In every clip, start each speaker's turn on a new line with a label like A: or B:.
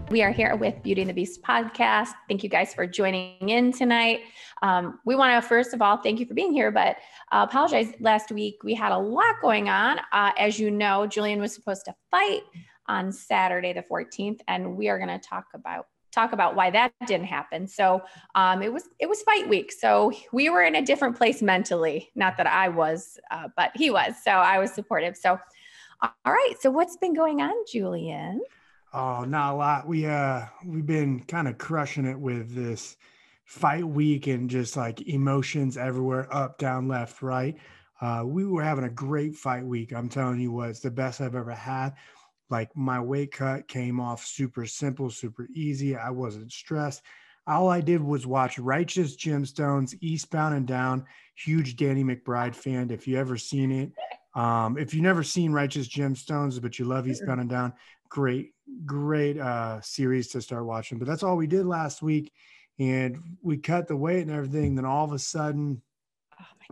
A: We are here with Beauty and the Beast podcast. Thank you guys for joining in tonight. We want to, first of all, thank you for being here, but apologize. Last week, we had a lot going on. As you know, Julian was supposed to fight on Saturday, the 14th, and we are going to talk about why that didn't happen. So it was fight week. So we were in a different place mentally. Not that I was, but he was. So I was supportive. So, all right. So what's been going on, Julian?
B: Oh, not a lot. We've been kind of crushing it with this fight week and just like emotions everywhere, up, down, left, right. We were having a great fight week. I'm telling you what, it's the best I've ever had. Like my weight cut came off super simple, super easy. I wasn't stressed. All I did was watch Righteous Gemstones, Eastbound and Down. Huge Danny McBride fan. If you ever seen it, if you've never seen Righteous Gemstones, but you love Eastbound and Down, great series to start watching. But that's all we did last week, and we cut the weight and everything. Then all of a sudden,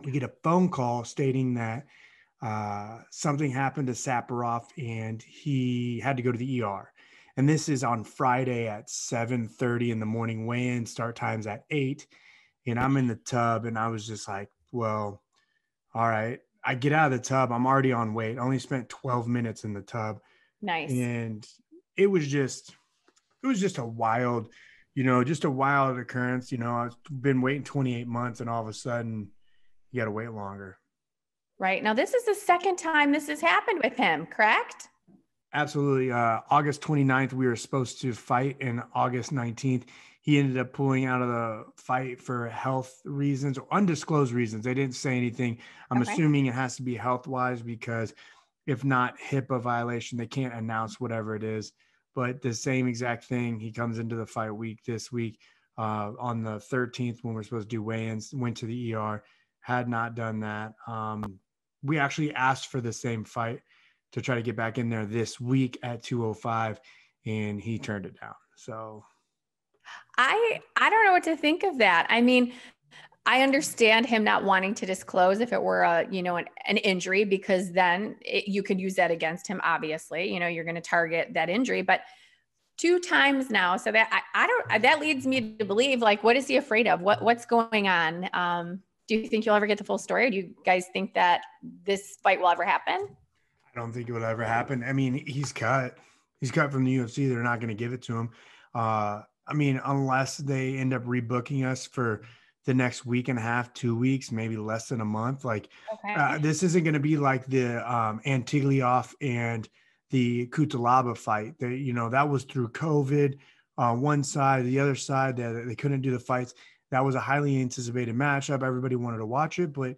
B: we get a phone call stating that something happened to Saparov and he had to go to the ER. And this is on Friday at 7:30 in the morning. Weigh-in start times at 8, and I'm in the tub, and I was just like, well, all right. I get out of the tub. I'm already on weight. I only spent 12 minutes in the tub.
A: Nice.
B: And it was just a wild, just a wild occurrence. I've been waiting 28 months and all of a sudden you got to wait longer.
A: Right. Now, this is the second time this has happened with him, correct?
B: Absolutely. August 29th, we were supposed to fight, and August 19th, he ended up pulling out of the fight for health reasons or undisclosed reasons. They didn't say anything. I'm assuming it has to be health-wise, because if not HIPAA violation, they can't announce whatever it is. But the same exact thing, he comes into the fight week this week on the 13th when we're supposed to do weigh-ins, went to the ER, had not done that. We actually asked for the same fight to try to get back in there this week at 205, and he turned it down. So
A: I don't know what to think of that. I mean, I understand him not wanting to disclose if it were an injury, because then you could use that against him. Obviously, you're going to target that injury, but 2 times now. So that that leads me to believe, like, what is he afraid of? What's going on? Do you think you'll ever get the full story? Or do you guys think that this fight will ever happen?
B: I don't think it will ever happen. I mean, he's cut from the UFC. They're not going to give it to him. I mean, unless they end up rebooking us for the next week and a half, 2 weeks, maybe less than a month. Like, this isn't going to be like the Antiglioff and the Kutalaba fight. That was through COVID. One side, the other side, they couldn't do the fights. That was a highly anticipated matchup. Everybody wanted to watch it, but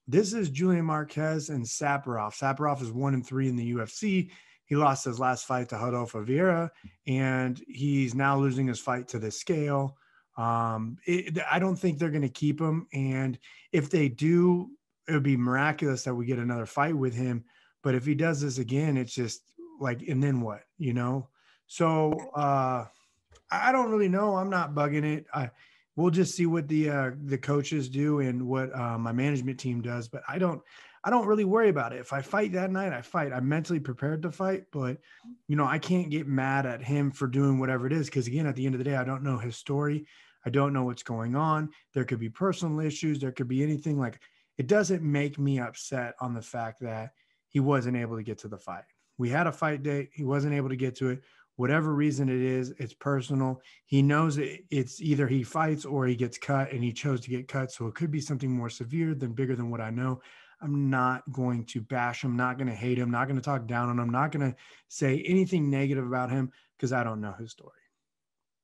B: this is Julian Marquez and Saparov. Saparov is 1-3 in the UFC. He lost his last fight to Rodolfo Vieira, and he's now losing his fight to the scale. I don't think they're going to keep him. And if they do, it would be miraculous that we get another fight with him. But if he does this again, it's just like, and then what, So I don't really know. I'm not bugging it. We'll just see what the coaches do and what my management team does. But I don't really worry about it. If I fight that night, I fight. I'm mentally prepared to fight, but I can't get mad at him for doing whatever it is. Because again, at the end of the day, I don't know his story. I don't know what's going on. There could be personal issues. There could be anything. Like, it doesn't make me upset on the fact that he wasn't able to get to the fight. We had a fight date. He wasn't able to get to it. Whatever reason it is, it's personal. He knows it's either he fights or he gets cut, and he chose to get cut. So it could be something more severe than bigger than what I know. I'm not going to bash him, not going to hate him, not going to talk down on him, not going to say anything negative about him, because I don't know his story.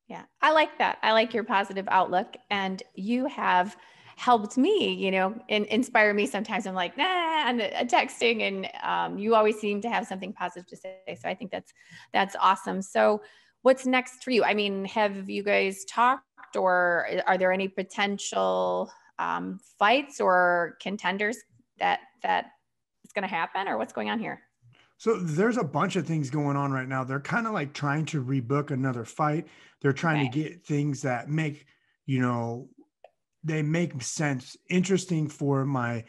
A: Yeah, I like that. I like your positive outlook, and you have helped me, and inspire me. Sometimes I'm like, and texting, and you always seem to have something positive to say. So I think that's awesome. So what's next for you? I mean, have you guys talked, or are there any potential fights or contenders that is going to happen, or what's going on here?
B: So there's a bunch of things going on right now. They're kind of like trying to rebook another fight. They're trying to get things that make, they make sense, interesting for my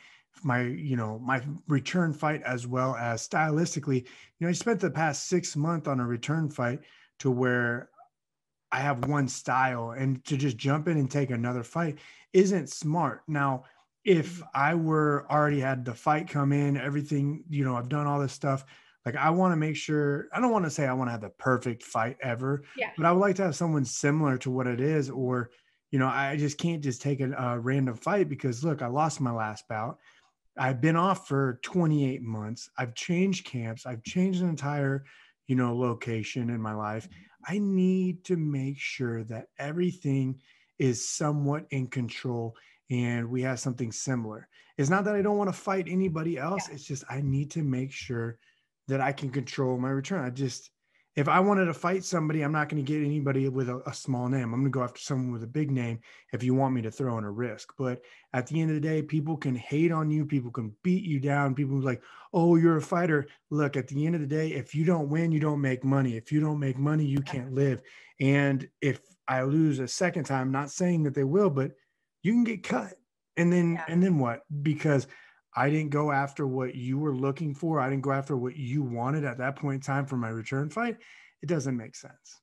B: return fight, as well as stylistically. I spent the past 6 months on a return fight to where I have one style, and to just jump in and take another fight isn't smart. Now, if I were already had the fight come in, everything, I've done all this stuff. Like I want to make sure, I don't want to say I want to have the perfect fight ever,
A: Yeah.
B: but I would like to have someone similar to what it is, or, I just can't just take a random fight because look, I lost my last bout. I've been off for 28 months. I've changed camps. I've changed an entire, location in my life. I need to make sure that everything is somewhat in control and we have something similar. It's not that I don't want to fight anybody else.
A: Yeah.
B: It's just I need to make sure that I can control my return. If I wanted to fight somebody, I'm not going to get anybody with a small name. I'm going to go after someone with a big name if you want me to throw in a risk. But at the end of the day, people can hate on you. People can beat you down. People are like, oh, you're a fighter. Look, at the end of the day, if you don't win, you don't make money. If you don't make money, you can't live. And if I lose a second time, not saying that they will, but you can get cut. And then what? Because I didn't go after what you were looking for. I didn't go after what you wanted at that point in time for my return fight. It doesn't make sense.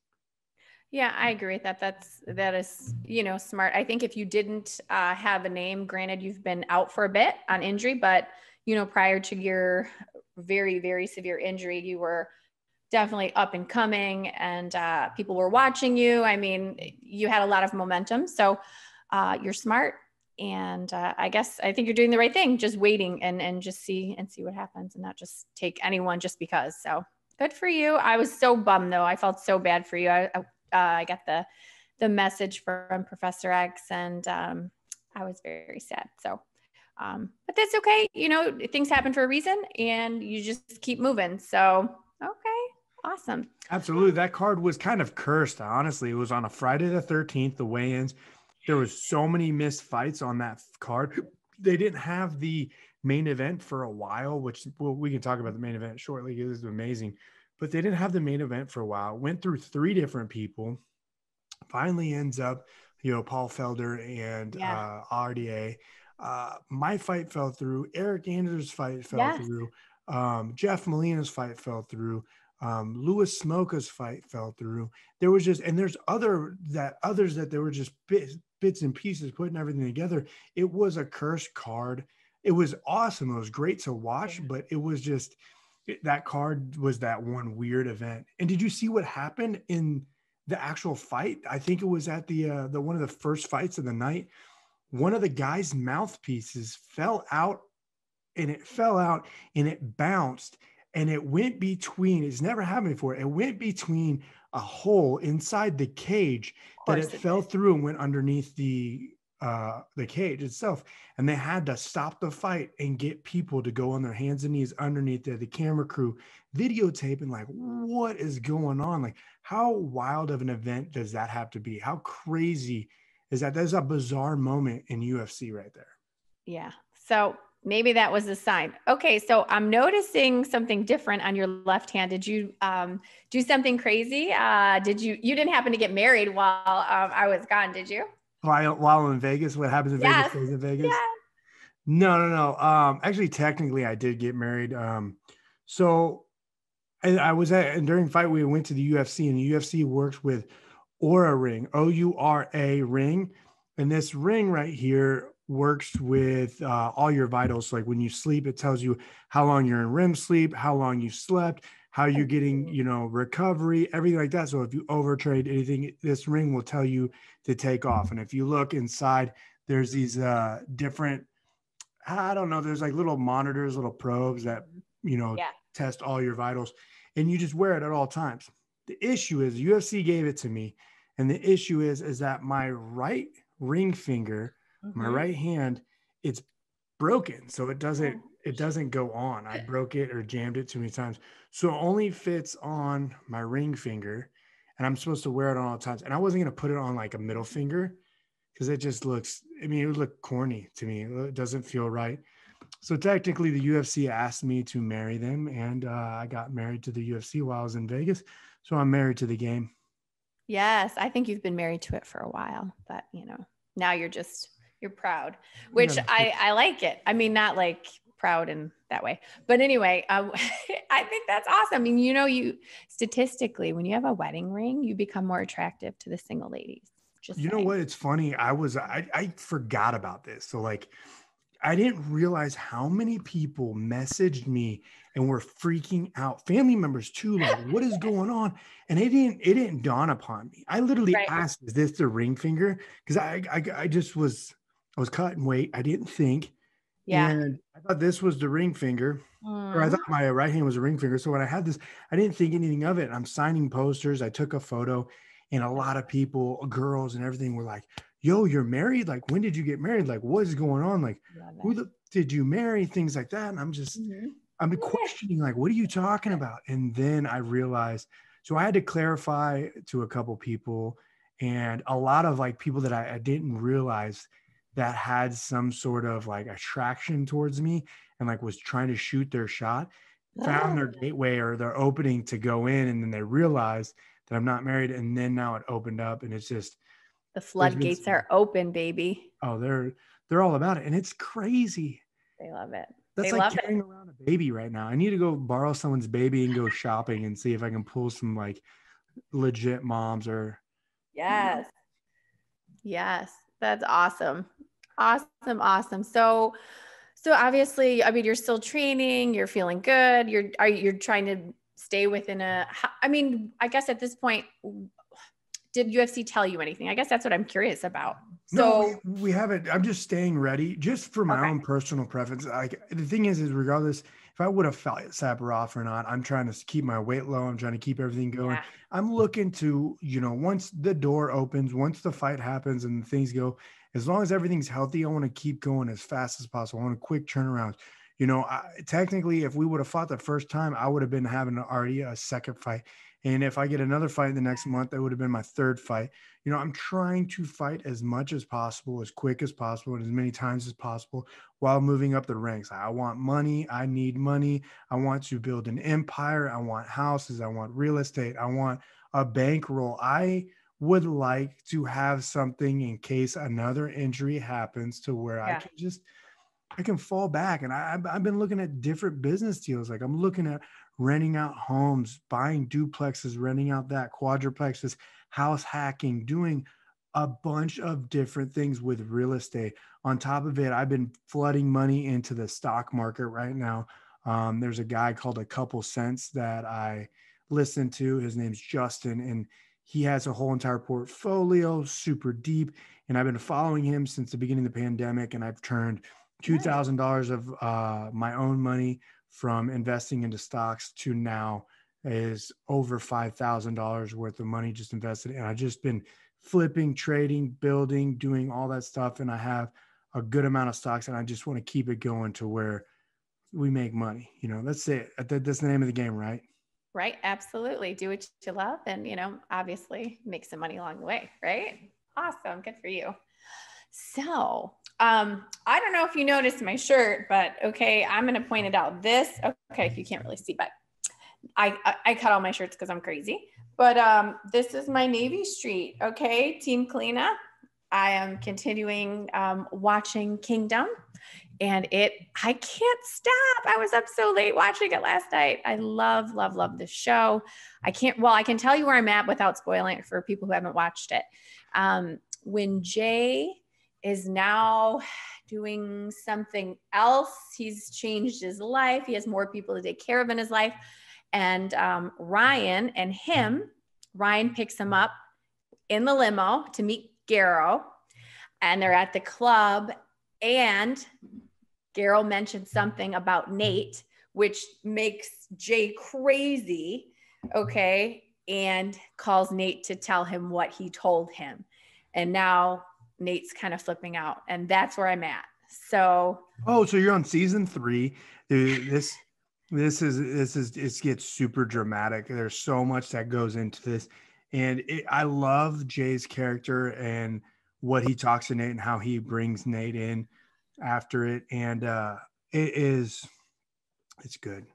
A: Yeah, I agree with that. That is, smart. I think if you didn't have a name, granted, you've been out for a bit on injury, but, prior to your very, very severe injury, you were definitely up and coming and people were watching you. I mean, you had a lot of momentum. So you're smart. And I think you're doing the right thing, just waiting and just see what happens and not just take anyone just because. So good for you. I was so bummed though. I felt so bad for you. I got the message from Professor X and I was very, very sad. So, but that's okay. Things happen for a reason and you just keep moving. So, okay. Awesome.
B: Absolutely. That card was kind of cursed. Honestly, it was on a Friday the 13th, the weigh-ins. There was so many missed fights on that card. They didn't have the main event for a while, which we can talk about the main event shortly. It was amazing, but they didn't have the main event for a while. Went through 3 different people. Finally ends up, Paul Felder and RDA. My fight fell through. Eric Anders' fight fell through. Jeff Molina's fight fell through. Louis Smoka's fight fell through. There was just, and there's others that there were just bits and pieces putting everything together. It was a cursed card. It was awesome. It was great to watch, but it was just, that card was that one weird event. And did you see what happened in the actual fight? I think it was at the one of the first fights of the night. One of the guy's mouthpieces fell out and it bounced. And it went between, it's never happened before. It went between a hole inside the cage that it fell through and went underneath the cage itself. And they had to stop the fight and get people to go on their hands and knees underneath there. The camera crew videotaping, like, what is going on? Like, how wild of an event does that have to be? How crazy is that? There's a bizarre moment in UFC right there.
A: Yeah. So maybe that was a sign. Okay. So I'm noticing something different on your left hand. Did you do something crazy? You didn't happen to get married while I was gone, did you?
B: While in Vegas? What happens in Vegas stays in Vegas?
A: Yeah.
B: No. Actually, technically I did get married. So I was during fight, we went to the UFC, and the UFC works with Oura Ring, OURA ring. And this ring right here works with all your vitals. So like when you sleep, it tells you how long you're in REM sleep, how long you slept, how you're getting, recovery, everything like that. So if you overtrade anything, this ring will tell you to take off. And if you look inside, there's these different, I don't know, there's like little monitors, little probes that, test all your vitals, and you just wear it at all times. The issue is UFC gave it to me. And the issue is that my right ring finger, my right hand, it's broken. So it doesn't go on. I broke it or jammed it too many times. So it only fits on my ring finger, and I'm supposed to wear it on all times. And I wasn't going to put it on like a middle finger because it just looks, it would look corny to me. It doesn't feel right. So technically the UFC asked me to marry them, and I got married to the UFC while I was in Vegas. So I'm married to the game.
A: Yes. I think you've been married to it for a while, but now you're proud, which I like it. I mean, not like proud in that way. But anyway, I think that's awesome. I mean, you statistically, when you have a wedding ring, you become more attractive to the single ladies. Just
B: You know
A: saying.
B: what? It's funny. I forgot about this. So like, I didn't realize how many people messaged me and were freaking out. Family members too. Like, what is going on? And it didn't dawn upon me. I literally
A: Right.
B: asked, "Is this the ring finger?" Because I was cut and wait. I didn't think,
A: Yeah.
B: and I thought this was the ring finger, or I
A: Mm.
B: thought my right hand was a ring finger. So when I had this, I didn't think anything of it. I'm signing posters. I took a photo, and a lot of people, girls and everything, were like, "Yo, you're married? Like, when did you get married? Like, what is going on? Like,
A: Love
B: who
A: it.
B: did you marry?" Things like that. And
A: Mhm.
B: I'm
A: Yeah.
B: questioning, like, what are you talking about? And then I realized, so I had to clarify to a couple people, and a lot of like people that I didn't realize that had some sort of like attraction towards me and like was trying to shoot their shot, found their gateway or their opening to go in. And then they realized that I'm not married. And then now it opened up, and it's just,
A: The
B: there's been
A: floodgates
B: some,
A: are open, baby.
B: oh, they're all about it. And it's crazy.
A: They love it.
B: That's
A: They
B: like
A: love it.
B: carrying around a baby right now. I need to go borrow someone's baby and go shopping and see if I can pull some like legit moms or,
A: Yes. Yes. That's awesome. Awesome. Awesome. So obviously, I mean, you're still training, you're feeling good. You're trying to stay within I mean, I guess at this point, did UFC tell you anything? I guess that's what I'm curious about.
B: no,
A: So,
B: we haven't. I'm just staying ready just for my
A: okay.
B: own personal preference. Like the thing is regardless if I would have fought Saparov or not, I'm trying to keep my weight low. I'm trying to keep everything going.
A: Yeah.
B: I'm looking to, once the door opens, once the fight happens and things go, as long as everything's healthy, I want to keep going as fast as possible. I want a quick turnaround. Technically, if we would have fought the first time, I would have been having already a second fight. And if I get another fight in the next month, that would have been my third fight. I'm trying to fight as much as possible, as quick as possible, and as many times as possible while moving up the ranks. I want money. I need money. I want to build an empire. I want houses. I want real estate. I want a bankroll. I would like to have something in case another injury happens to where
A: Yeah.
B: I can fall back. And I've been looking at different business deals. Like I'm looking at renting out homes, buying duplexes, renting out that quadruplexes, house hacking, doing a bunch of different things with real estate. On top of it, I've been flooding money into the stock market right now. There's a guy called A Couple Cents that I listen to. His name's Justin, and he has a whole entire portfolio, super deep. And I've been following him since the beginning of the pandemic, and I've turned $2,000 of my own money from investing into stocks to now is over $5,000 worth of money just invested. And I've just been flipping, trading, building, doing all that stuff. And I have a good amount of stocks, and I just want to keep it going to where we make money. That's it. That's the name of the game, right?
A: Right. Absolutely. Do what you love and, obviously make some money along the way. Right. Awesome. Good for you. So, I don't know if you noticed my shirt, but okay, I'm going to point it out. Okay, you can't really see, but I cut all my shirts because I'm crazy. But this is my Navy Street. Okay, Team Kalina. I am continuing watching Kingdom, and I can't stop. I was up so late watching it last night. I love, love, love this show. I can tell you where I'm at without spoiling it for people who haven't watched it. When Jay is now doing something else, he's changed his life. He has more people to take care of in his life. And Ryan picks him up in the limo to meet Garrow, and they're at the club, and Garrow mentioned something about Nate, which makes Jay crazy, okay, and calls Nate to tell him what he told him. And now Nate's kind of flipping out, and that's where I'm at. So
B: you're on season 3. This it gets super dramatic. There's so much that goes into this, and I love Jay's character and what he talks to Nate and how he brings Nate in after it, and it's good.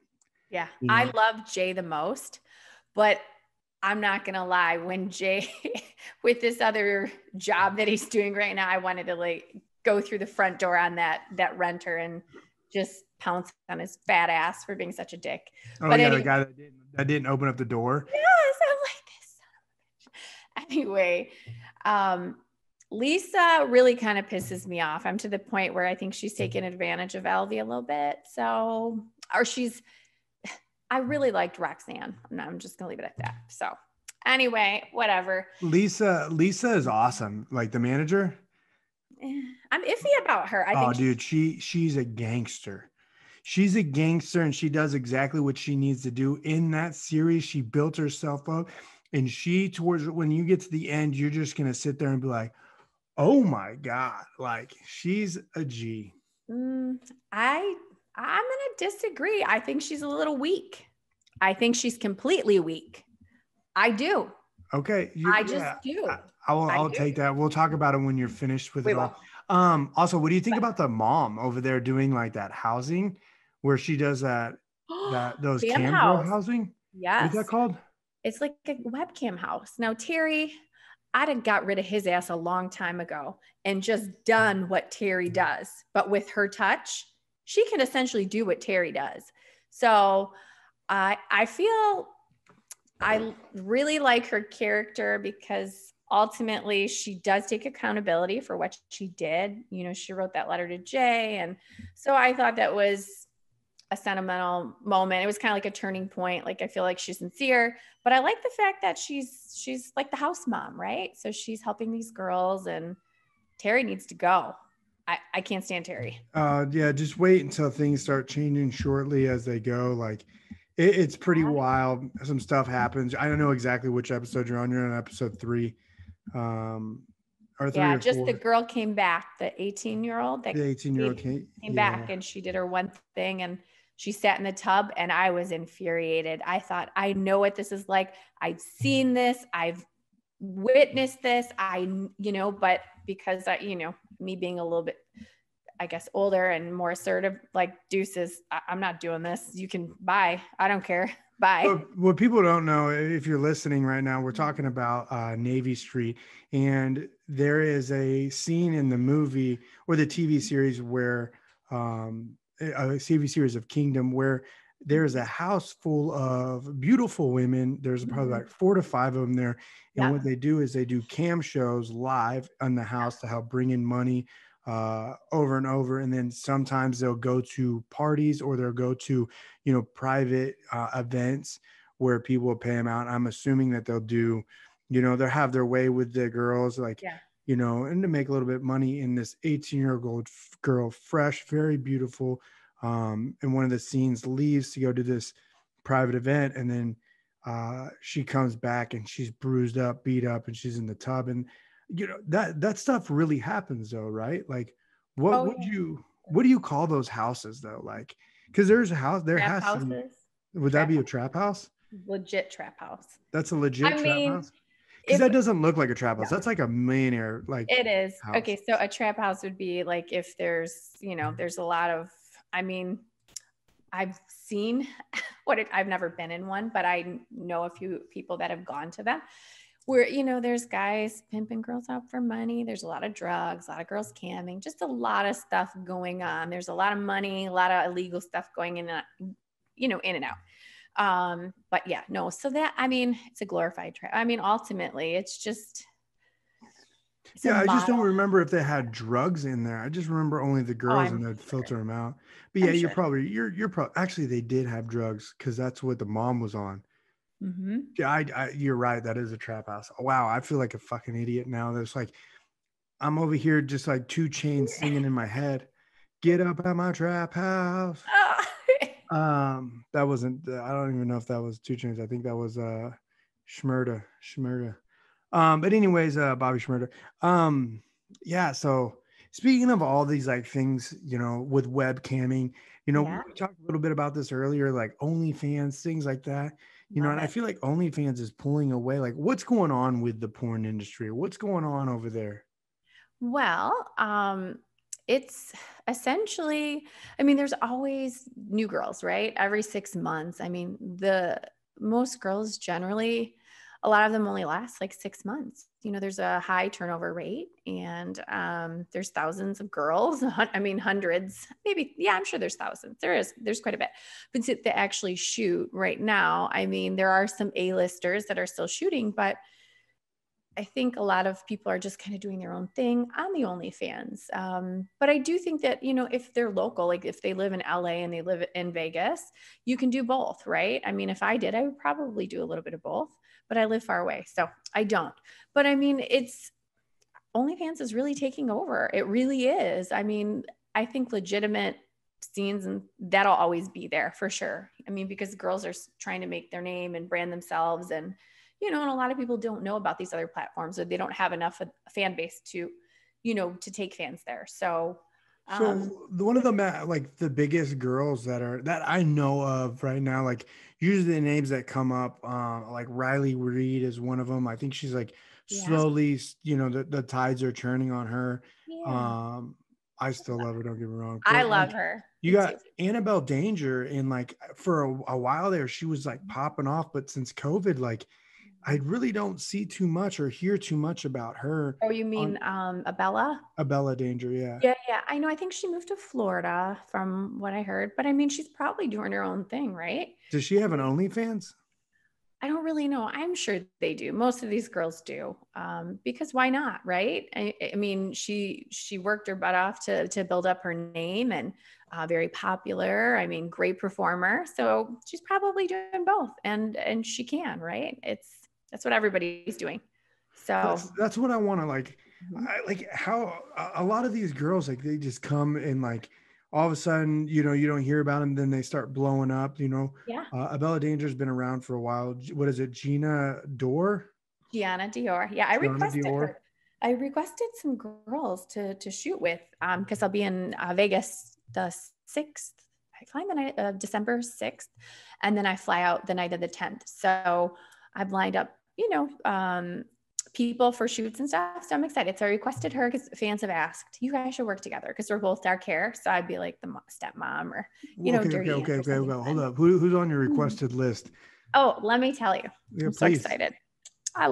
A: yeah, I love Jay the most, but I'm not going to lie. When Jay, with this other job that he's doing right now, I wanted to like go through the front door on that renter and just pounce on his fat ass for being such a dick.
B: Oh
A: But
B: yeah, the
A: anyway,
B: guy that didn't open up the door.
A: yes, I'm like this son of a bitch. Anyway, Lisa really kind of pisses me off. I'm to the point where I think she's taking advantage of Elvie a little bit. So, or I really liked Roxanne. I'm just gonna leave it at that. So anyway, whatever.
B: Lisa is awesome. Like the manager.
A: I'm iffy about her. I
B: Oh,
A: think
B: dude, she's a gangster. She's a gangster and she does exactly what she needs to do in that series. She built herself up and towards when you get to the end, you're just going to sit there and be like, oh my God, like she's a G.
A: I'm going to disagree. I think she's a little weak. I think she's completely weak. I do.
B: Okay.
A: I just do.
B: I'll take that. We'll talk about it when you're finished with it all. Also, what do you think about the mom over there doing like that housing where she does those cam girl housing?
A: Yes.
B: What is that called?
A: It's like a webcam house. Now, Terry, I'd have got rid of his ass a long time ago and just done what Terry does. But with her touch, she can essentially do what Terry does. So I feel I really like her character because ultimately she does take accountability for what she did. You know, she wrote that letter to Jay. And so I thought that was a sentimental moment. It was kind of like a turning point. Like, I feel like she's sincere, but I like the fact that she's like the house mom, right? So she's helping these girls and Terry needs to go. I can't stand Terry.
B: Yeah, just wait until things start changing shortly as they go. Like it's pretty wild. Some stuff happens. I don't know exactly which episode you're on. You're on episode 3. Or 3 or
A: just
B: 4.
A: the girl came back, the 18-year-old.
B: The 18-year-old
A: came back and she did her one thing and she sat in the tub and I was infuriated. I thought, I know what this is like. I've seen this. I've witnessed this. But because me being a little bit, I guess, older and more assertive, like deuces, I'm not doing this. You can bye. I don't care. Bye.
B: What people don't know, if you're listening right now, we're talking about Navy Street, and there is a scene in the movie or the TV series where a TV series of Kingdom where there's a house full of beautiful women. There's probably like 4 to 5 of them there. And what they do is they do cam shows live on the house to help bring in money over and over. And then sometimes they'll go to parties or they'll go to, private events where people will pay them out. I'm assuming that they'll do, they'll have their way with the girls, like, and to make a little bit of money. In this 18-year-old girl, fresh, very beautiful. And one of the scenes leaves to go to this private event. And then she comes back and she's bruised up, beat up, and she's in the tub. And, that stuff really happens though, right? Like what do you call those houses though? Like, cause there's a house, there trap has houses. Would that be a trap house?
A: Legit trap house.
B: That's a legit trap house. Because that doesn't look like a trap house. That's like a millionaire, like
A: it is.
B: House.
A: Okay, so a trap house would be like if there's, there's a lot of. I've seen I've never been in one, but I know a few people that have gone to them, where there's guys pimping girls out for money. There's a lot of drugs, a lot of girls camming, just a lot of stuff going on. There's a lot of money, a lot of illegal stuff going in and out. But yeah, no. So that, it's a glorified trap. Ultimately it's just.
B: I just don't remember if they had drugs in there. I just remember only the girls and they'd filter them out. But yeah, you're probably actually they did have drugs because that's what the mom was on. Mm-hmm. Yeah, you're right. That is a trap house. Wow, I feel like a fucking idiot now. There's like, I'm over here just like 2 Chainz singing in my head. Get up at my trap house. That wasn't. I don't even know if that was 2 Chainz. I think that was Shmurda. But anyways, Bobby Shmurda. Yeah. So speaking of all these like things, with webcamming, we talked a little bit about this earlier, like OnlyFans, things like that. And I feel like OnlyFans is pulling away. Like, what's going on with the porn industry? What's going on over there?
A: Well, it's essentially, there's always new girls, right? Every 6 months. The most girls generally, a lot of them only last like 6 months. You know, there's a high turnover rate, and there's thousands of girls. I mean, hundreds, maybe. Yeah, I'm sure there's thousands. There's quite a bit. But to actually shoot right now, I mean, there are some A-listers that are still shooting, but I think a lot of people are just kind of doing their own thing on the OnlyFans. But I do think that, you know, if they're local, like if they live in LA and they live in Vegas, you can do both, right? I mean, if I did, I would probably do a little bit of both, but I live far away, so I don't. But I mean, OnlyFans is really taking over. It really is. I mean, I think legitimate scenes, and that'll always be there for sure. I mean, because girls are trying to make their name and brand themselves, and you know, and a lot of people don't know about these other platforms, or they don't have enough of a fan base to, you know, to take fans there. So,
B: one of the like the biggest girls that I know of right now, like usually the names that come up, like Riley Reid is one of them. I think she's like
A: yeah,
B: slowly, you know, the tides are turning on her.
A: yeah,
B: Um, I still love her, don't get me wrong,
A: I
B: but
A: love
B: like
A: her.
B: you
A: Me too.
B: got Annabelle Danger, and like for a while there, she was like popping off, but since COVID, like I really don't see too much or hear too much about her
A: Oh, you mean
B: on
A: Abella?
B: Abella Danger. Yeah.
A: Yeah, yeah. I know. I think she moved to Florida from what I heard, but I mean, she's probably doing her own thing, right?
B: Does she have an OnlyFans?
A: I don't really know. I'm sure they do. Most of these girls do, because why not, right? I mean, she worked her butt off to build up her name, and very popular. I mean, great performer. So she's probably doing both, and she can, right? That's what everybody's doing. So
B: That's what I want to like.
A: mhm.
B: I like how a lot of these girls like they just come and like all of a sudden, you know, you don't hear about them, then they start blowing up. You know,
A: Yeah,
B: Abella Danger's been around for a while. What is it, Gina Dore?
A: Gianna Dior. Yeah,
B: Gianna Dior.
A: I requested some girls to shoot with, because I'll be in Vegas the 6th. I fly the night of December 6th, and then I fly out the night of the 10th. So I've lined up, you know, people for shoots and stuff. So I'm excited. So I requested her because fans have asked, you guys should work together because we're both dark hair. So I'd be like the stepmom, or, you know,
B: Okay, okay,
A: dirty aunt
B: okay,
A: or
B: okay.
A: something
B: Well, hold
A: fun.
B: up. Who's on your
A: Mhm.
B: requested list?
A: Oh, let me tell you,
B: Yeah,
A: I'm so
B: please.
A: excited. I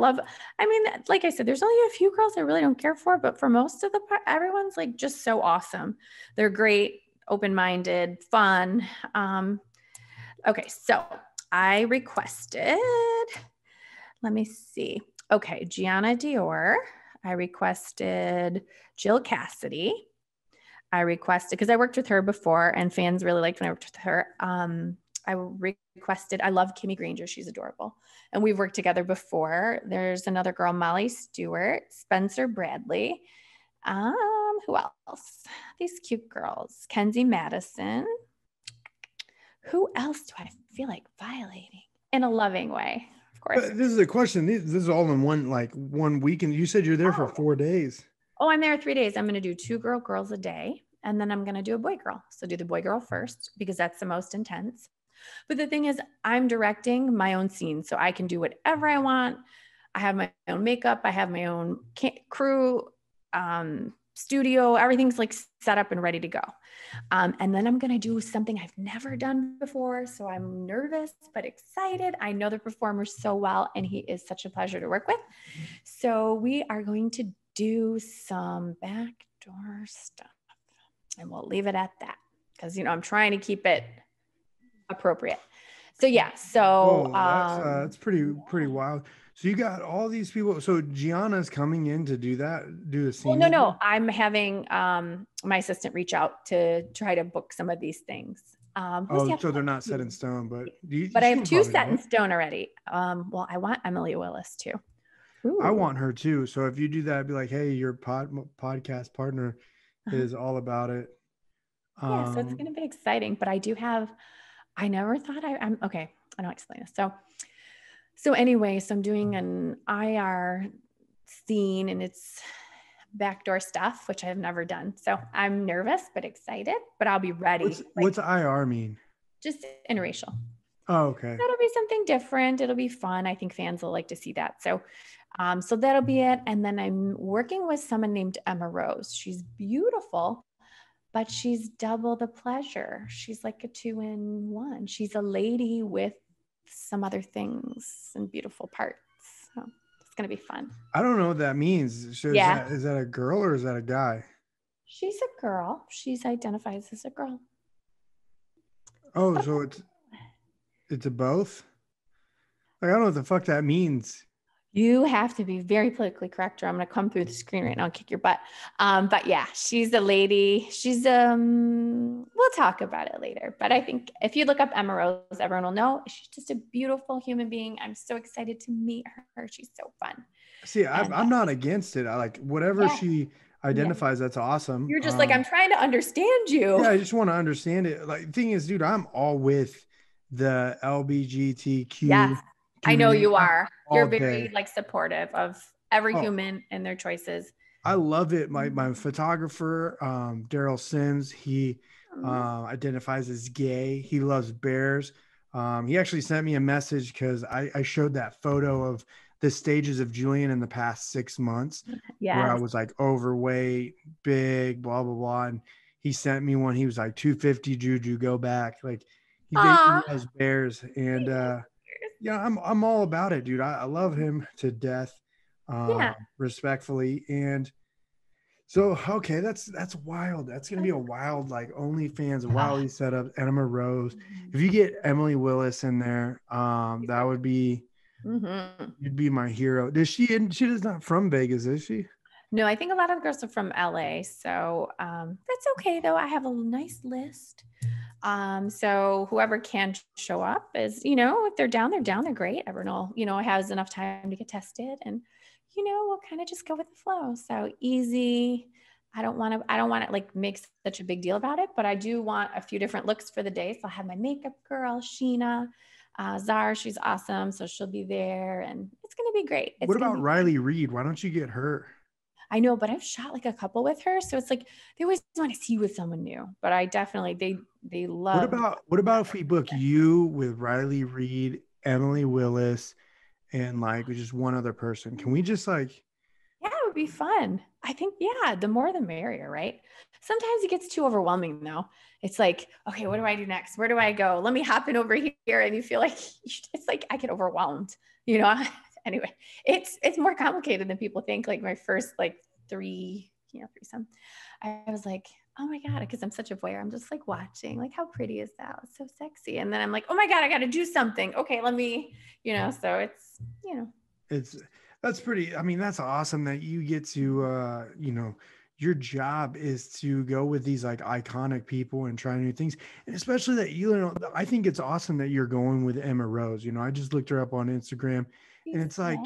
A: mean, like I said, there's only a few girls I really don't care for, but for most of the part, everyone's like just so awesome. They're great, open-minded, fun. Okay, so I requested, let me see. Okay, Gianna Dior. I requested Jill Cassidy. I requested, because I worked with her before and fans really liked when I worked with her. I requested, I love Kimmy Granger. She's adorable. And we've worked together before. There's another girl, Molly Stewart, Spencer Bradley. Who else? These cute girls. Kenzie Madison. Who else do I feel like violating in a loving way? Of course.
B: This is a question. This is all in one weekend. You said you're there for
A: Oh,
B: 4 days.
A: oh, I'm there 3 days. I'm going to do 2 girls a day, and then I'm going to do a boy girl. So do the boy girl first because that's the most intense. But the thing is, I'm directing my own scene, so I can do whatever I want. I have my own makeup. I have my own crew, studio. Everything's like set up and ready to go. And then I'm going to do something I've never done before. So I'm nervous, but excited. I know the performer so well, and he is such a pleasure to work with. So we are going to do some backdoor stuff, and we'll leave it at that because, you know, I'm trying to keep it appropriate. So yeah. So
B: Whoa, that's pretty wild. So you got all these people. So Gianna's coming in to do the
A: well,
B: scene
A: no,
B: with
A: no,
B: you.
A: I'm having my assistant reach out to try to book some of these things. Who's
B: Oh,
A: the other
B: so they're
A: one?
B: not set in stone, but
A: But I
B: she
A: have
B: would
A: two
B: probably
A: set
B: know
A: in
B: it.
A: stone already. Well, I want Emily Willis too.
B: I
A: Ooh.
B: want her too. So if you do that, I'd be like, hey, your podcast partner
A: Uh-huh.
B: is all about it.
A: Yeah, so it's going to be exciting. But I never thought I'm okay. I don't explain this. So anyway, so I'm doing an IR scene, and it's backdoor stuff, which I've never done. So I'm nervous but excited, but I'll be ready. Like
B: What's IR mean?
A: just interracial.
B: Oh, okay.
A: That'll be something different. It'll be fun. I think fans will like to see that. So that'll be it. And then I'm working with someone named Emma Rose. She's beautiful, but she's double the pleasure. She's like a 2-in-1. She's a lady with some other things and beautiful parts. So it's going to be fun.
B: I don't know what that means. So
A: Yeah.
B: is that a girl or is that a guy?
A: She's a girl. She's identifies as a girl.
B: Oh, so it's a both? Like, I don't know what the fuck that means.
A: You have to be very politically correct or I'm going to come through the screen right now and kick your butt. But yeah, she's a lady. She's, we'll talk about it later. But I think if you look up Emma Rose, everyone will know she's just a beautiful human being. I'm so excited to meet her. She's so fun.
B: See,
A: And
B: I'm not against it. I like whatever
A: yeah,
B: she identifies. That's awesome.
A: you're just like, I'm trying to understand you.
B: Yeah, I just want to understand it. Like, the thing is, dude, I'm all with the LBGTQ
A: Yes, I know
B: community.
A: you are. You're
B: All
A: very
B: day.
A: like supportive of every
B: Oh,
A: human and their choices.
B: I love it. My photographer, Daryl Sims, he identifies as gay. He loves bears. He actually sent me a message because I showed that photo of the stages of Julian in the past 6 months where I
A: Yes.
B: was like overweight, big, blah, blah, blah. And he sent me one. He was like 250 Juju, go back. Like he
A: Aw.
B: loves bears. And yeah, I'm all about it, dude. I love him to death,
A: Yeah.
B: respectfully. And so, okay, that's wild. That's gonna be a wild, like, OnlyFans, wildly set up. Emma Rose. If you get Emily Willis in there, that would be you'd be my hero. Does she? And she is not from Vegas, is she?
A: No, I think a lot of the girls are from LA. So that's okay though. I have a nice list. So whoever can show up is, if they're down, they're great. Everyone will, has enough time to get tested and, we'll kind of just go with the flow. So easy. I don't want to like make such a big deal about it, but I do want a few different looks for the day. So I'll have my makeup girl, Sheena, Zara, she's awesome. So she'll be there and it's going to be great.
B: What about Riley Reed? Why don't you get her?
A: I know, but I've shot like a couple with her. So it's like, they always want to see you with someone new, but I definitely, they love.
B: What about if we book you with Riley Reed, Emily Willis, and like just one other person? Can we just like,
A: Yeah, it would be fun. I think, yeah, the more the merrier, right? Sometimes it gets too overwhelming though. It's like, okay, what do I do next? Where do I go? Let me hop in over here. And you feel like it's like I get overwhelmed, Anyway, it's more complicated than people think. Like my first like threesome, I was like, oh my God, because I'm such a voyeur. I'm just like watching, like, how pretty is that? It's so sexy. And then I'm like, oh my God, I got to do something. Okay, let me, so it's.
B: That's pretty, I mean, that's awesome that you get to, your job is to go with these like iconic people and try new things. And especially that, I think it's awesome that you're going with Emma Rose. I just looked her up on Instagram and it's like,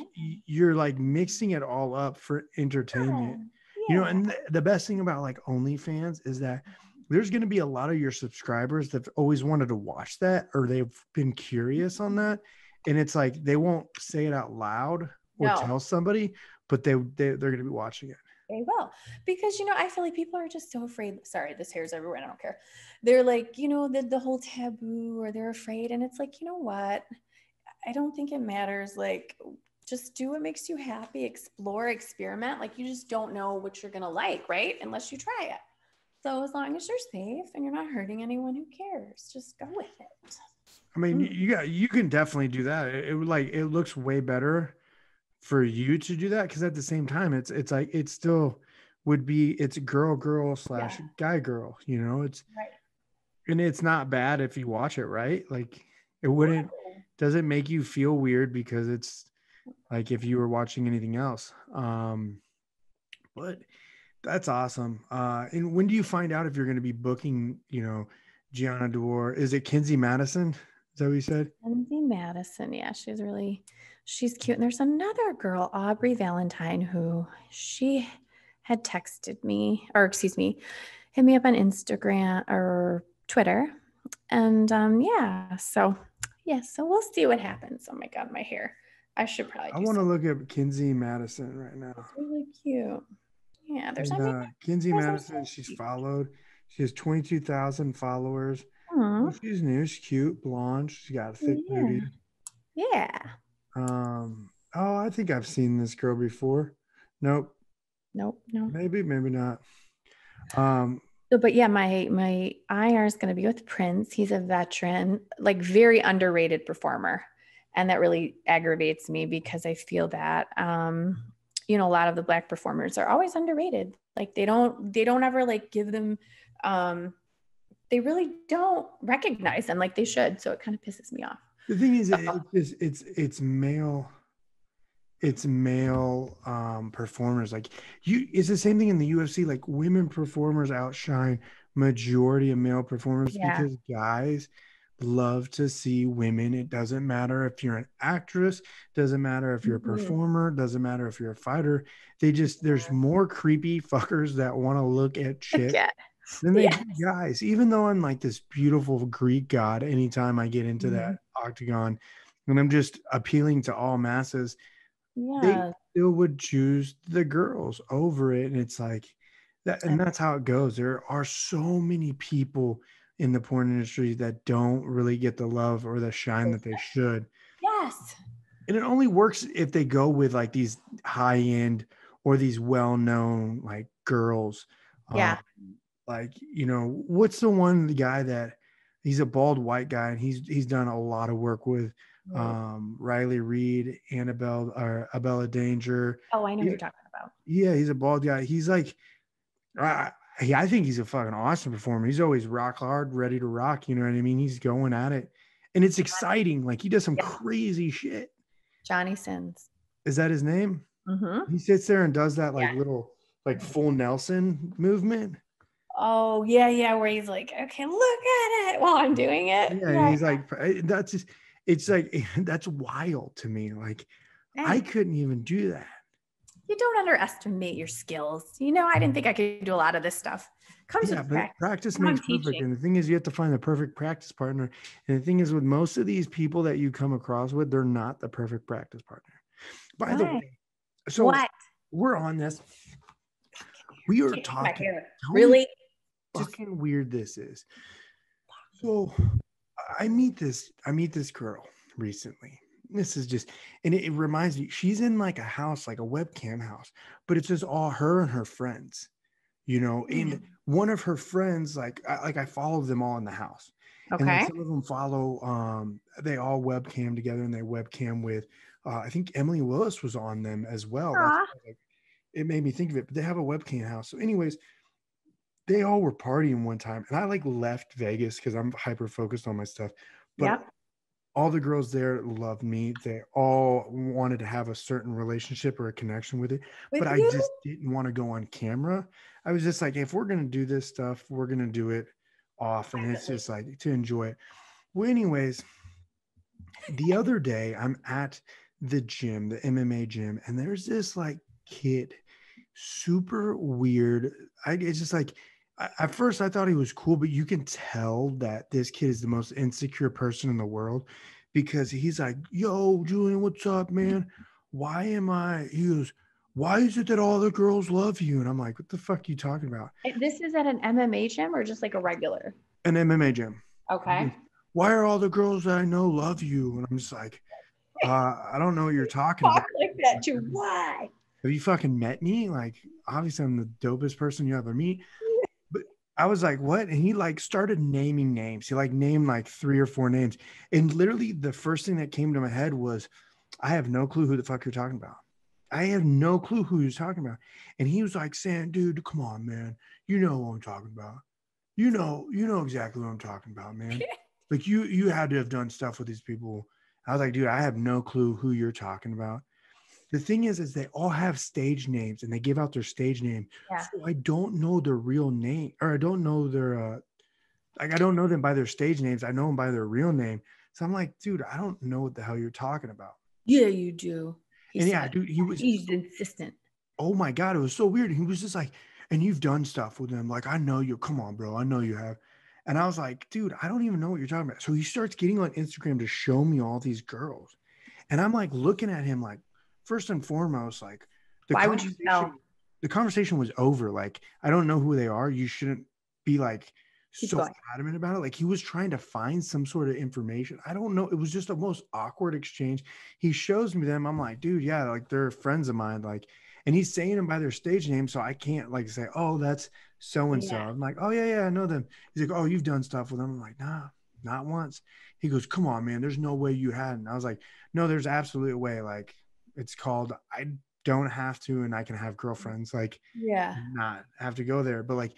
B: you're like mixing it all up for entertainment, and the best thing about like OnlyFans is that there's going to be a lot of your subscribers that have always wanted to watch that, or they've been curious on that. And it's like, they won't say it out loud or tell somebody, but they're going to be watching it.
A: They will, because I feel like people are just so afraid. Sorry, this hair's everywhere. I don't care. They're like, the whole taboo, or they're afraid, and it's like, you know what? I don't think it matters. Like, just do what makes you happy. Explore, experiment. Like, you just don't know what you're gonna like, right? Unless you try it. So as long as you're safe and you're not hurting anyone, who cares? Just go with it.
B: I mean, you can definitely do that. It looks way better for you to do that, because at the same time it's like it still would be, it's girl / guy girl, it's
A: right.
B: And it's not bad if you watch it, right? Like, it wouldn't doesn't make you feel weird because it's like if you were watching anything else. But that's awesome. And when do you find out if you're going to be booking, Gianna Dewar? Is it Kinsey Madison? Is that what you said?
A: Kinsey Madison. Yeah, she's cute. And there's another girl, Aubrey Valentine, who she had texted me, or excuse me, hit me up on Instagram or Twitter. And so we'll see what happens. Oh my God, my hair. I should probably
B: I want to look up Kinsey Madison right now.
A: It's really cute. Yeah, there's
B: Kinsey Madison, she's followed. She has 22,000 followers. Oh, she's new. She's cute, blonde. She's got a thick booty.
A: Yeah.
B: I think I've seen this girl before. Nope.
A: No.
B: Maybe not.
A: But yeah, my IR is going to be with Prince. He's a veteran, like very underrated performer. And that really aggravates me because I feel that, you know, a lot of the Black performers are always underrated. Like they don't ever like give them, they really don't recognize them like they should. So it kind of pisses me off.
B: The thing is, it's male. It's male performers. Like it's the same thing in the UFC. Like women performers outshine majority of male performers because guys love to see women. It doesn't matter if you're an actress, doesn't matter if you're a performer, doesn't matter if you're a fighter. There's more creepy fuckers that want to look at shit than they do guys. Even though I'm like this beautiful Greek god, anytime I get into that octagon and I'm just appealing to all masses, they still would choose the girls over it. And it's like that, and that's how it goes. There are so many people in the porn industry that don't really get the love or the shine that they should.
A: Yes.
B: And it only works if they go with like these high end or these well-known like girls. Like, you know, what's the guy that he's a bald white guy and he's done a lot of work with Riley Reid, Abella Danger.
A: Oh, I know who you're talking about.
B: Yeah, he's a bald guy. He's like, I think he's a fucking awesome performer. He's always rock hard, ready to rock. You know what I mean? He's going at it, and it's exciting. Like he does some crazy shit.
A: Johnny Sins.
B: Is that his name?
A: Mm-hmm.
B: He sits there and does that like little like full Nelson movement.
A: Oh yeah, where he's like, okay, look at it while I'm doing it.
B: Yeah. He's like, that's just. It's like that's wild to me. Like I couldn't even do that.
A: You don't underestimate your skills. You know, I didn't think I could do a lot of this stuff. Comes with
B: practice makes perfect. And the thing is, you have to find the perfect practice partner. And the thing is, with most of these people that you come across with, they're not the perfect practice partner. By the way, so we're on this. We are talking.
A: Really?
B: Fucking weird this is. So I meet this girl recently. This is just, and it reminds me, she's in like a house, like a webcam house, but it's just all her and her friends, you know, and one of her friends, like I follow them all in the house. Okay. And then some of them follow, they all webcam together and they webcam with, I think Emily Willis was on them as well. That's like, it made me think of it, but they have a webcam house. So anyways, they all were partying one time and I like left Vegas because I'm hyper focused on my stuff. But all the girls there loved me. They all wanted to have a certain relationship or a connection with it. But I just didn't want to go on camera. I was just like, if we're going to do this stuff, we're going to do it off. And it's just like to enjoy it. Well, anyways, the other day I'm at the gym, the MMA gym, and there's this like kid, super weird. It's just like, at first I thought he was cool, but you can tell that this kid is the most insecure person in the world because he's like, yo, Julian, what's up, man? He goes, why is it that all the girls love you? And I'm like, what the fuck are you talking about?
A: This is at an MMA gym or just like a regular?
B: An MMA gym.
A: Okay.
B: Why are all the girls that I know love you? And I'm just like, I don't know what you're talking about.
A: Like that too. Why?
B: Have you fucking met me? Like, obviously I'm the dopest person you ever meet. I was like, what? And he like started naming names. He like named like 3 or 4 names. And literally the first thing that came to my head was, I have no clue who the fuck you're talking about. I have no clue who you're talking about. And he was like saying, dude, come on, man. You know what I'm talking about. You know exactly what I'm talking about, man. Like you had to have done stuff with these people. I was like, dude, I have no clue who you're talking about. The thing is they all have stage names and they give out their stage name. Yeah. So I don't know their real name, or I don't know their, I don't know them by their stage names. I know them by their real name. So I'm like, dude, I don't know what the hell you're talking about.
A: Yeah, you do.
B: Dude,
A: he's insistent.
B: Oh my God. It was so weird. He was just like, and you've done stuff with them. Like, I know you, come on, bro. I know you have. And I was like, dude, I don't even know what you're talking about. So he starts getting on Instagram to show me all these girls. And I'm like looking at him like, first and foremost, like the conversation was over. Like, I don't know who they are. You shouldn't be like so adamant about it. Like he was trying to find some sort of information. I don't know. It was just the most awkward exchange. He shows me them. I'm like, dude, yeah, like they're friends of mine. Like, and he's saying them by their stage name. So I can't like say, oh, that's so-and-so. I'm like, oh yeah, I know them. He's like, oh, you've done stuff with them. I'm like, nah, not once. He goes, come on, man, there's no way you hadn't. I was like, no, there's absolutely a way. Like, it's called, I don't have to, and I can have girlfriends, like,
A: Yeah.
B: not have to go there. But like,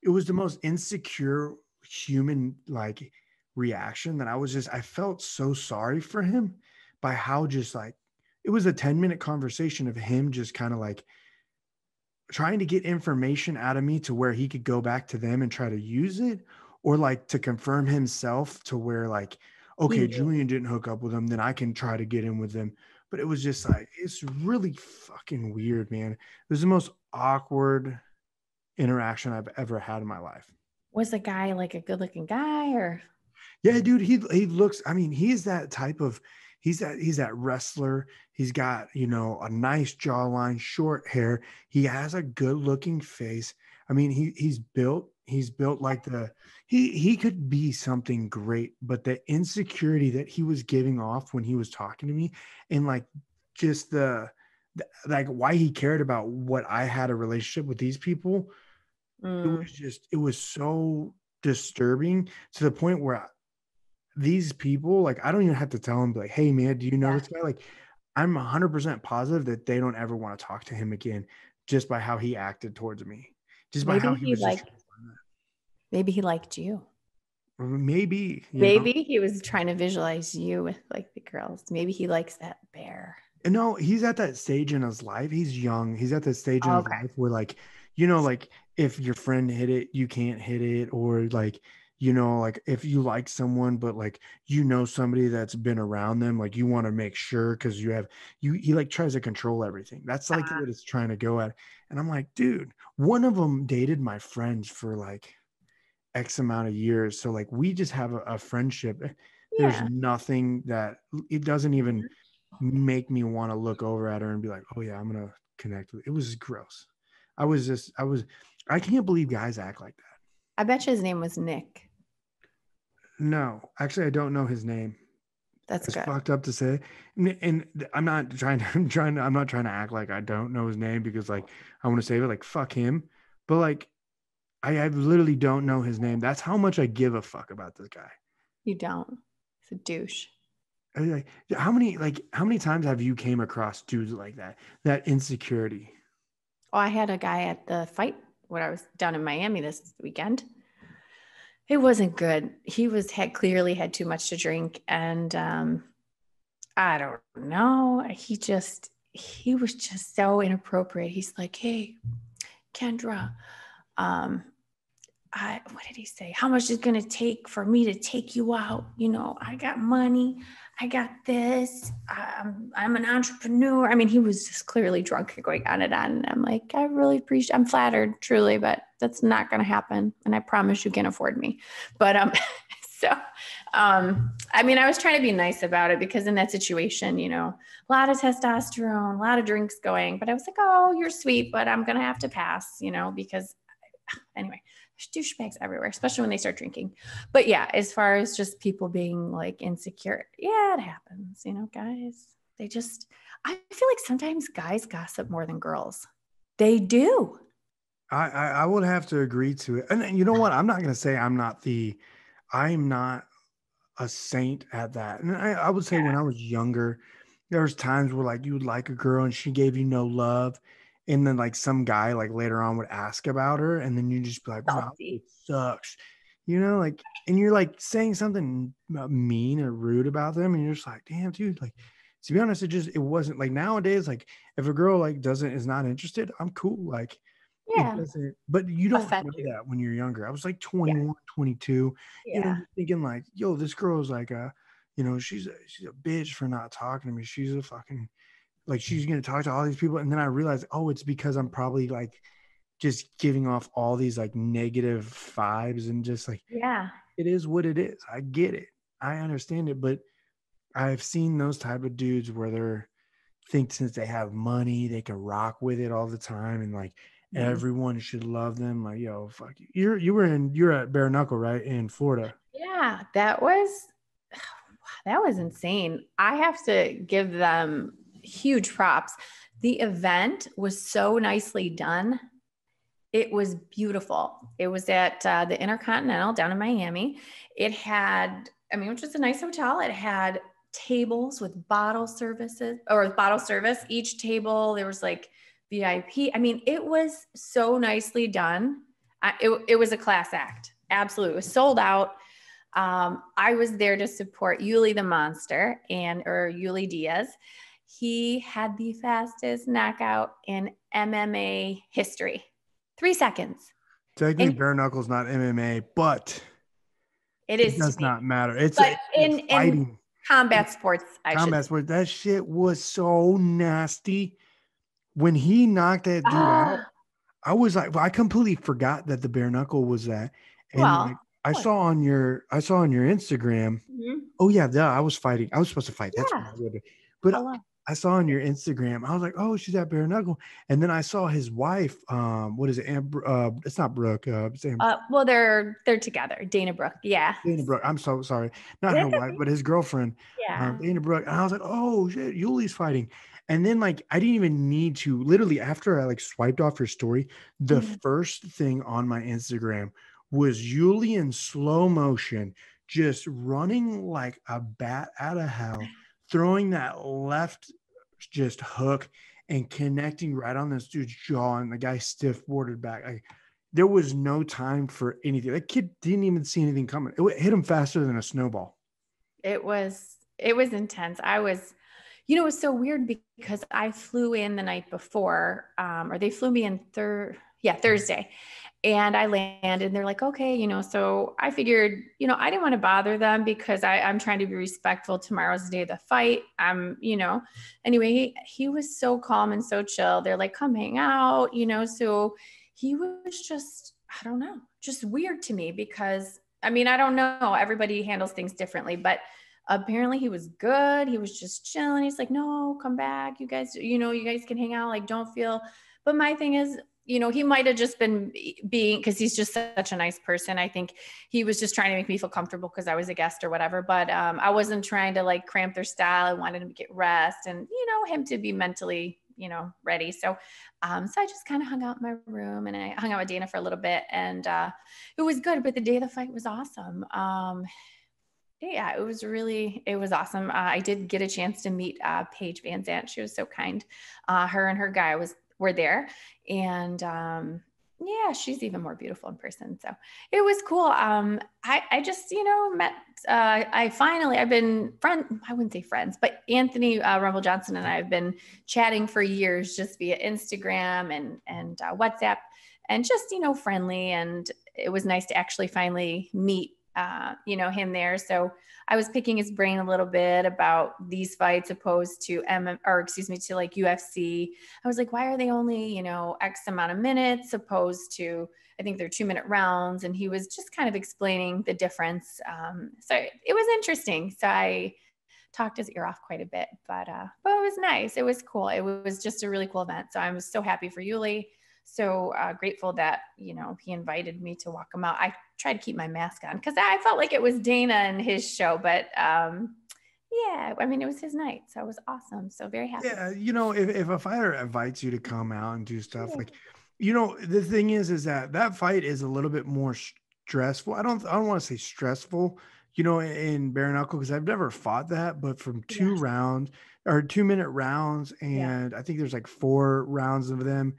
B: it was the most insecure human like reaction that I felt so sorry for him by how just like it was a 10-minute conversation of him just kind of like trying to get information out of me to where he could go back to them and try to use it, or like to confirm himself to where like, okay, Julian didn't hook up with him, then I can try to get in with them. But it was just like, it's really fucking weird, man. It was the most awkward interaction I've ever had in my life.
A: Was the guy like a good looking guy or?
B: Yeah, dude, he looks, I mean, he's that type of, he's that wrestler. He's got, you know, a nice jawline, short hair. He has a good looking face. I mean, he's built like he could be something great, but the insecurity that he was giving off when he was talking to me, and like just like why he cared about what I had a relationship with these people, it was so disturbing to the point where these people, like, I don't even have to tell them, like, hey, man, do you know this guy? Like, I'm 100% positive that they don't ever want to talk to him again just by how he acted towards me, just by how he was just.
A: Maybe he liked you.
B: Maybe,
A: maybe he was trying to visualize you with like the girls. Maybe he likes that bear.
B: And no, he's at that stage in his life. He's young. He's at that stage in his life where, like, you know, like if your friend hit it, you can't hit it, or like, you know, like if you like someone, but like, you know, somebody that's been around them, like you want to make sure because he like tries to control everything. That's like what it's trying to go at. And I'm like, dude, one of them dated my friends for like X amount of years. So like, we just have a friendship. There's nothing that it doesn't even make me want to look over at her and be like, oh yeah, I'm gonna connect with. It was gross. I can't believe guys act like that.
A: I bet you his name was Nick.
B: No, actually, I don't know his name.
A: That's good.
B: Fucked up to say. And I'm not trying to act like I don't know his name because like I want to say it like fuck him. But like I literally don't know his name. That's how much I give a fuck about this guy.
A: You don't. It's a douche.
B: Like, how many times have you came across dudes like that insecurity?
A: Oh, I had a guy at the fight when I was down in Miami this weekend. It wasn't good. He had clearly had too much to drink, and I don't know. He was just so inappropriate. He's like, "Hey, Kendra, what did he say? How much is it going to take for me to take you out? You know, I got money. I got this. I'm an entrepreneur." I mean, he was just clearly drunk and going on and on. And I'm like, I'm flattered, truly, but that's not going to happen. And I promise you can afford me. But, I mean, I was trying to be nice about it because in that situation, you know, a lot of testosterone, a lot of drinks going, but I was like, oh, you're sweet, but I'm going to have to pass, you know, because anyway, there's douchebags everywhere, especially when they start drinking. But yeah, as far as just people being like insecure, yeah, it happens. You know, guys, I feel like sometimes guys gossip more than girls. They do.
B: I would have to agree to it. And you know what? I'm not going to say I'm not a saint at that. And I would say when I was younger, there was times where like you would like a girl and she gave you no love. And then like some guy like later on would ask about her, and then you just be like, wow, it sucks. You know, like, and you're like saying something mean or rude about them, and you're just like, damn, dude, like, to be honest, it wasn't like nowadays, like if a girl like is not interested, I'm cool. Like, it doesn't, but you don't know that when you're younger. I was like 21, 22, you know, thinking like, yo, this girl's like you know, she's a bitch for not talking to me. She's a fucking, like, she's going to talk to all these people. And then I realized, oh, it's because I'm probably like just giving off all these like negative vibes, and just like, it is what it is. I get it. I understand it. But I've seen those type of dudes where they're think since they have money, they can rock with it all the time. And like, everyone should love them. Like, yo, fuck you. You're at Bare Knuckle, right? In Florida.
A: Yeah, that was insane. I have to give them huge props. The event was so nicely done. It was beautiful. It was at the Intercontinental down in Miami. It had, I mean, which was a nice hotel. It had tables with bottle services or bottle service. Each table, there was like VIP. I mean, it was so nicely done. It was a class act. Absolutely. It was sold out. I was there to support Yuli the Monster or Yuli Diaz. He had the fastest knockout in MMA history. 3 seconds.
B: Technically,
A: And
B: bare knuckles not MMA, but
A: it
B: it
A: is to
B: does
A: me.
B: not matter. It's
A: But
B: it's
A: in
B: fighting.
A: combat sports, I should
B: Combat
A: say.
B: sport. That shit was so nasty. When he knocked that dude out,
A: Ah,
B: I was like, I completely forgot that the bare knuckle was that. And
A: well,
B: like
A: of course.
B: I saw on your Instagram.
A: Mhm.
B: Oh yeah, duh, I was fighting. I was supposed to fight. That's
A: Yeah.
B: what I would do. But
A: Hello.
B: I saw on your Instagram, I was like, oh, she's at bare knuckle. And then I saw his wife. What is it? It's not Brooke. It's
A: Well, they're together. Dana Brooke. Yeah.
B: Dana Brooke. I'm so sorry. Not her
A: That's
B: wife,
A: okay.
B: but his girlfriend,
A: Yeah.
B: Dana Brooke. And I was like, oh shit, Yuli's fighting. And then like I didn't even need to literally after I like swiped off her story, the
A: Mhm.
B: first thing on my Instagram was Yuli in slow motion, just running like a bat out of hell, throwing that left just hook and connecting right on this dude's jaw, and the guy stiff boarded back. There was no time for anything. That kid didn't even see anything coming. It hit him faster than a snowball.
A: It was intense. It was so weird because I flew in the night before, or they flew me in Thursday. And I landed and they're like, okay, so I figured, I didn't want to bother them because I'm trying to be respectful. Tomorrow's the day of the fight. Anyway, he was so calm and so chill. They're like, come hang out, so he was just, I don't know, just weird to me because I mean, I don't know. Everybody handles things differently, but apparently he was good. He was just chilling. He's like, no, come back. You guys, you guys can hang out. Like, don't feel, but my thing is, he might have just been being, because he's just such a nice person. I think he was just trying to make me feel comfortable because I was a guest or whatever. But I wasn't trying to like cramp their style. I wanted him to get rest and, him to be mentally, ready. So I just kind of hung out in my room and I hung out with Dana for a little bit and it was good. But the day of the fight was awesome. Yeah, it was awesome. I did get a chance to meet Paige Van Zant. She was so kind. Her and her guy were there. And yeah, she's even more beautiful in person. So it was cool. I just, met, I've been I wouldn't say friends, but Anthony Rumble Johnson and I have been chatting for years just via Instagram and WhatsApp and just, friendly. And it was nice to actually finally meet him there. So I was picking his brain a little bit about these fights opposed to to like UFC. I was like, why are they only, X amount of minutes opposed to, I think they're 2-minute rounds. And he was just kind of explaining the difference. So it was interesting. So I talked his ear off quite a bit, but it was nice. It was cool. It was just a really cool event. So I was so happy for Yuli. So grateful that, he invited me to walk him out. I tried to keep my mask on because I felt like it was Dana and his show, but yeah, I mean, it was his night. So it was awesome. So very happy.
B: Yeah, if a fighter invites you to come out and do stuff,
A: Yeah.
B: like, the thing is that fight is a little bit more stressful. I don't want to say stressful, in bare knuckle because I've never fought that, but from
A: Yeah.
B: 2 rounds or 2-minute rounds,
A: Yeah.
B: and I think there's like 4 rounds of them,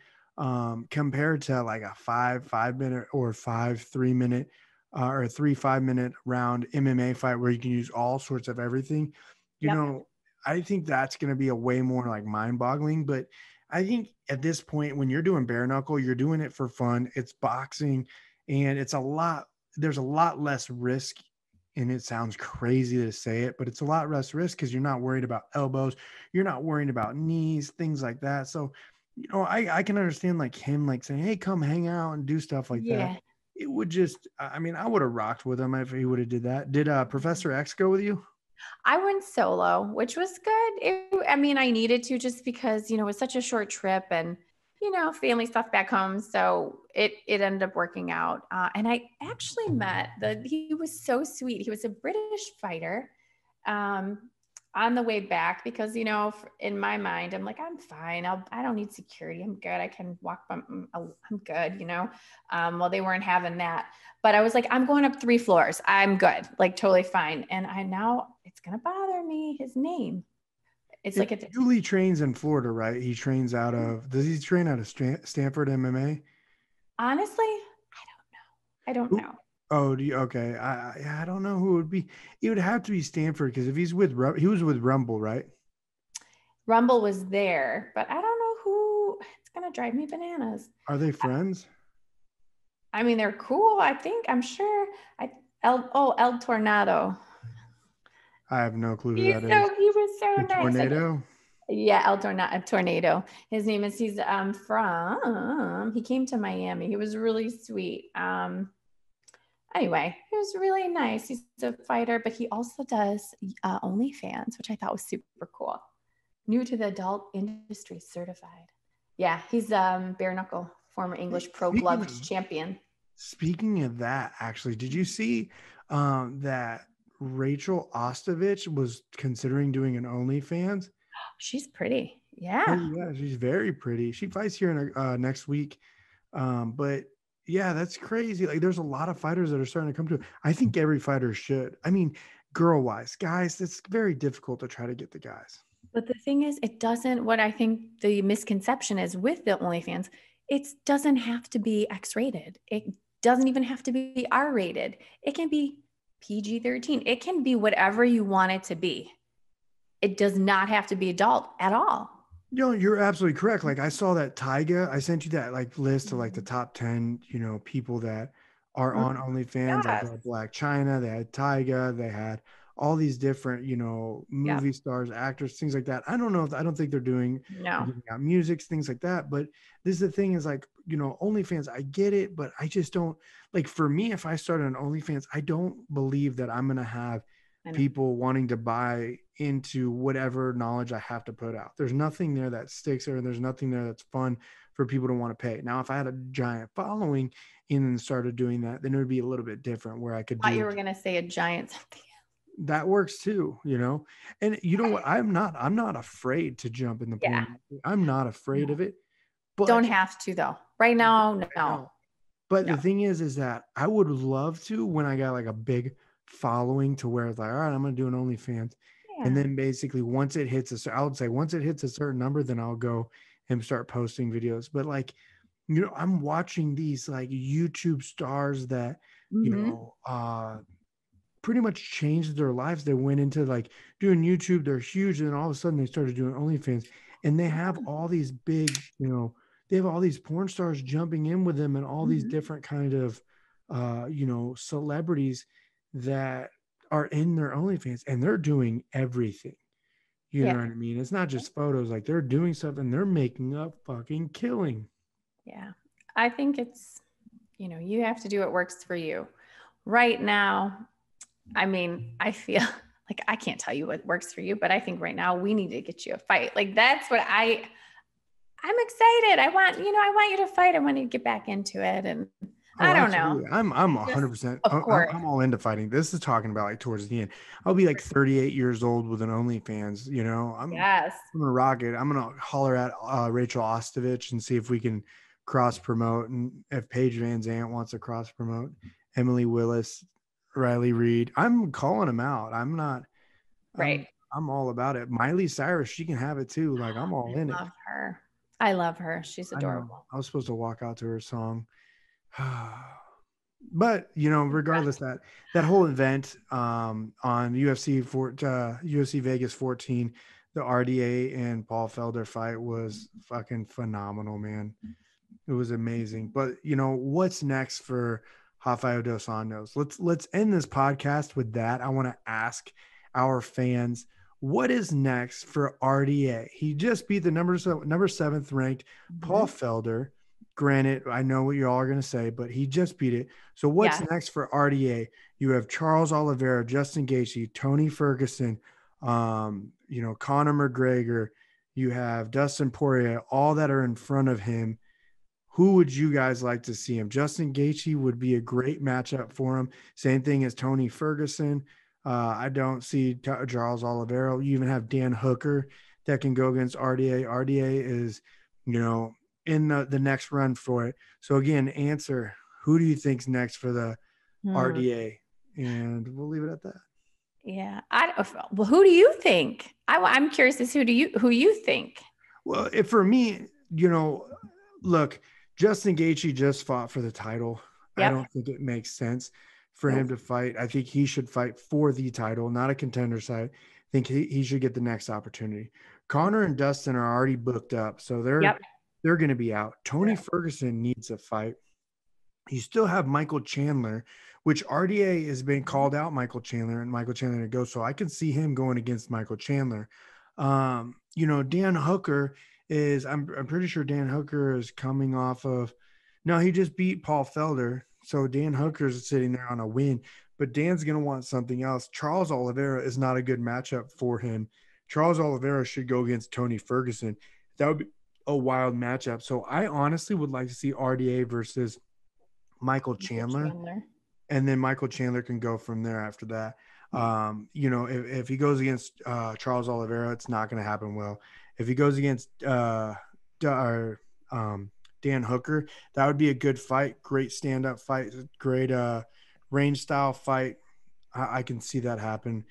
B: compared to like a 5 minute or 3 minute, or a 3 5 minute round MMA fight where you can use all sorts of everything. You
A: Yep.
B: know, I think that's going to be a way more like mind boggling. But I think at this point, when you're doing bare knuckle, you're doing it for fun. It's boxing and there's a lot less risk. And it sounds crazy to say it, but it's a lot less risk because you're not worried about elbows. You're not worried about knees, things like that. So, I can understand like him like saying, hey, come hang out and do stuff like that.
A: Yeah.
B: It would just, I mean, I would have rocked with him if he would have did that. Did Professor X go with you?
A: I went solo, which was good. I mean, I needed to just because, it was such a short trip and, family stuff back home. So it ended up working out. And I actually he was so sweet. He was a British fighter. on the way back because, you know, in my mind, I'm like, I'm fine. I don't need security. I'm good. I can walk. I'm good, you know? Well, they weren't having that, but I was like, I'm going up 3 floors. I'm good. Like totally fine. And now it's going to bother me. His name. It's
B: Yeah,
A: like,
B: Julie trains in Florida, right? He trains out of, does he train out of Stanford MMA?
A: honestly, I don't
B: Who?
A: know.
B: Oh, do you, okay. I don't know who it would be. It would have to be Stanford because if he's with, he was with Rumble, right?
A: Rumble was there, but I don't know who. It's going to drive me bananas.
B: Are they friends?
A: I mean, they're cool. I think, I'm sure. El Tornado.
B: I have no clue who that is.
A: He was so
B: The
A: nice.
B: tornado?
A: Yeah, a tornado. His name is, he came to Miami. He was really sweet. Anyway, he was really nice. He's a fighter, but he also does OnlyFans, which I thought was super cool. New to the adult industry certified. Yeah, he's bare knuckle, former English pro gloves champion.
B: Speaking of that, actually, did you see that Rachael Ostovich was considering doing an OnlyFans?
A: She's pretty.
B: Oh
A: Yeah.
B: yeah, she's very pretty. She fights here in next week. But yeah, that's crazy. Like there's a lot of fighters that are starting to come to it. I think every fighter should. I mean, girl wise, guys, it's very difficult to try to get the guys.
A: But the thing is, it doesn't, what I think the misconception is with the OnlyFans, it doesn't have to be X-rated. It doesn't even have to be R-rated. It can be PG-13. It can be whatever you want it to be. It does not have to be adult at all.
B: You're absolutely correct. Like I saw that Tyga, I sent you that like list of like the top 10, people that are on OnlyFans. Like they
A: Yes.
B: had Black China, they had Tyga, they had all these different, movie stars, actors, things like that. I don't know if I don't think they're doing giving out music, things like that. But this is the thing is like, OnlyFans, I get it, but I just don't like for me, if I started an OnlyFans, I don't believe that I'm gonna have people wanting to buy into whatever knowledge I have to put out. There's nothing there that sticks there, and there's nothing there that's fun for people to want to pay. Now, if I had a giant following and started doing that, then it would be a little bit different where I could do.
A: You were gonna say a giant something.
B: That works too, And you know what? I'm not afraid to jump in the porn. I'm not afraid of it. But
A: don't have to though. Right now, no.
B: But the thing is that I would love to when I got like a big following to where it's like, all right, I'm going to do an OnlyFans. Yeah. And then basically once it hits I would say once it hits a certain number, then I'll go and start posting videos. But like, I'm watching these like YouTube stars that, pretty much changed their lives. They went into like doing YouTube. They're huge. And then all of a sudden they started doing OnlyFans and they have all these big, they have all these porn stars jumping in with them and all these different kind of, celebrities that are in their OnlyFans and they're doing everything. You know what I mean? It's not just photos, like they're doing stuff and they're making a fucking killing.
A: Yeah. I think it's, you have to do what works for you. Right now, I mean, I feel like I can't tell you what works for you, but I think right now we need to get you a fight. Like that's what I'm excited. I want you to fight. I want you to get back into it. And I don't know.
B: I'm 100%. I'm all into fighting. This is talking about like towards the end. I'll be like 38 years old with an OnlyFans, I'm going to rock it. I'm going to holler at Rachael Ostovich and see if we can cross promote. And if Paige Van Zant wants to cross promote, Emily Willis, Riley Reed, I'm calling them out. I'm not right. I'm all about it. Miley Cyrus, she can have it too. Like I'm all in it.
A: I love her. She's adorable.
B: I was supposed to walk out to her song. But regardless, that whole event on UFC Vegas 14, the RDA and Paul Felder fight was fucking phenomenal, man. It was amazing. But what's next for Rafael dos Anjos? Let's end this podcast with that. I want to ask our fans, what is next for RDA? He just beat the number 7th ranked Paul Felder. Granted, I know what you all are going to say, but he just beat it. So what's next for RDA? You have Charles Oliveira, Justin Gaethje, Tony Ferguson, Conor McGregor. You have Dustin Poirier, all that are in front of him. Who would you guys like to see him? Justin Gaethje would be a great matchup for him. Same thing as Tony Ferguson. I don't see Charles Oliveira. You even have Dan Hooker that can go against RDA. RDA is, in the next run for it. So again, answer, who do you think's next for the RDA? And we'll leave it at that.
A: Yeah. Well, who do you think? I'm curious as who you think?
B: Well, for me, look, Justin Gaethje just fought for the title. Yep. I don't think it makes sense for him to fight. I think he should fight for the title, not a contender side. I think he should get the next opportunity. Connor and Dustin are already booked up, so they're going to be out. Tony Ferguson needs a fight. You still have Michael Chandler, which RDA has been called out Michael Chandler to go. So I can see him going against Michael Chandler. Dan Hooker is, I'm pretty sure Dan Hooker is coming off of, no, he just beat Paul Felder. So Dan Hooker's sitting there on a win, but Dan's going to want something else. Charles Oliveira is not a good matchup for him. Charles Oliveira should go against Tony Ferguson. That would be a wild matchup. So I honestly would like to see RDA versus Michael Chandler. And then Michael Chandler can go from there after that. If he goes against Charles Oliveira, it's not going to happen well. If he goes against Dan Hooker, that would be a good fight. Great stand-up fight. Great range style fight. I can see that happen.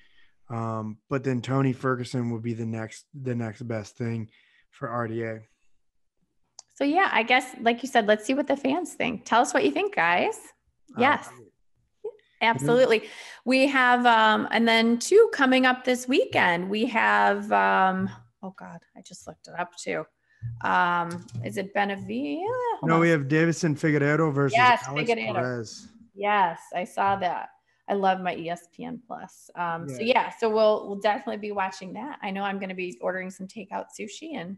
B: But then Tony Ferguson would be the next best thing for RDA.
A: So yeah, I guess like you said, let's see what the fans think. Tell us what you think, guys. Yes. Absolutely. We have, and then two coming up this weekend. We have, oh God, I just looked it up too. Is it Benavides?
B: No, we have Davison Figueiredo versus Alex Perez.
A: Yes, I saw that. I love my ESPN Plus. So we'll definitely be watching that. I know I'm going to be ordering some takeout sushi, and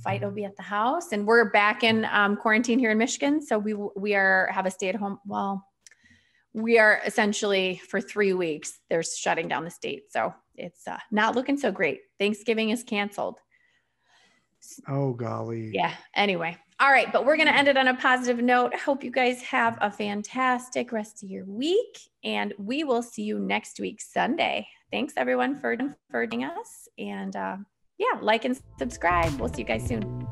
A: fight will be at the house. And we're back in quarantine here in Michigan, so we have a stay at home. Well, we are essentially for 3 weeks. They're shutting down the state, so it's not looking so great. Thanksgiving is canceled.
B: Oh golly.
A: Yeah. Anyway. All right. But we're going to end it on a positive note. Hope you guys have a fantastic rest of your week, and we will see you next week, Sunday. Thanks everyone for joining us, and like and subscribe. We'll see you guys soon.